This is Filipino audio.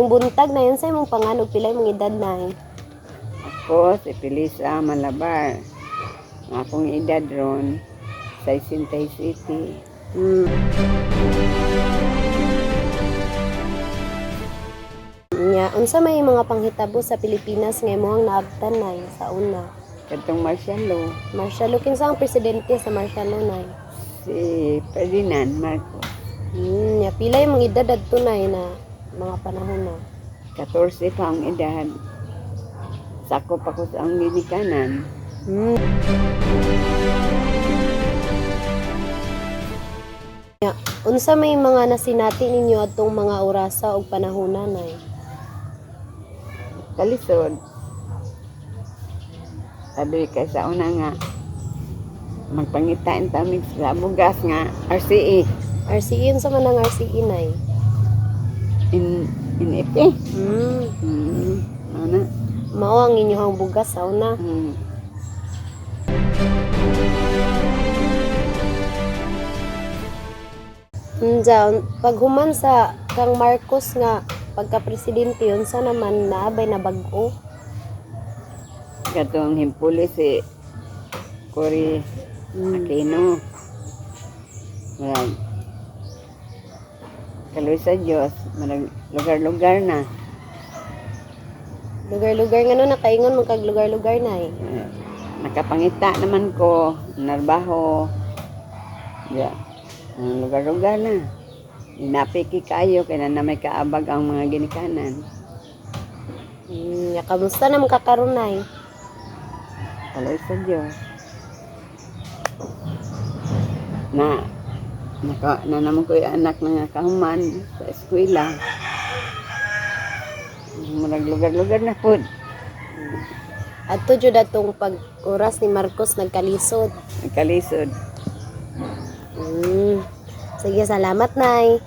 Mayong buntag na yun sa imong panganog pilay mong edad na. Ako, si Felisa Malabar. Ang akong edad ron, 67. Nya, unsa may mga panghitabo sa Pilipinas nga imong naabtan na sa una? Katong martial law, Martial law, kinsa ang presidente sa martial law na? si Ferdinand Marcos. Nya, pilay mong edad adto na mga panahon na. 14 pa ang edad. Sakop ako sa ang ginikanan. Nya, unsa may mga nasinati ninyo atong mga orasa o panahona na? Kalisod. Sabi kay sa una nga, magpangitain tamig sa bugas nga, RCE. RCE, unsa man ang RCE na? NFA. Ano? Mao ang inyong bugas sa una. Paghuman sa kang Marcos nga pagka-presidente, unsa naman naabay na bag-o? Katong himpuli si Cory Aquino. Marag kaloy sa Diyos, marag lugar-lugar na. Lugar-lugar nga no, nakaingon mo kag lugar-lugar na . Nakapangita naman ko, narbaho. Yeah. Lugar-lugar na. Inapiki kayo, kaya na may kaabag ang mga ginikanan. Kamusta naman kakaroon na Kaloy sa Diyos. Na naman ko yung anak na kahuman sa eskwela. Marag lugar-lugar na po. Adto jud atong pag-oras ni Marcos nagkalisod. Nagkalisod. Sige, salamat nay.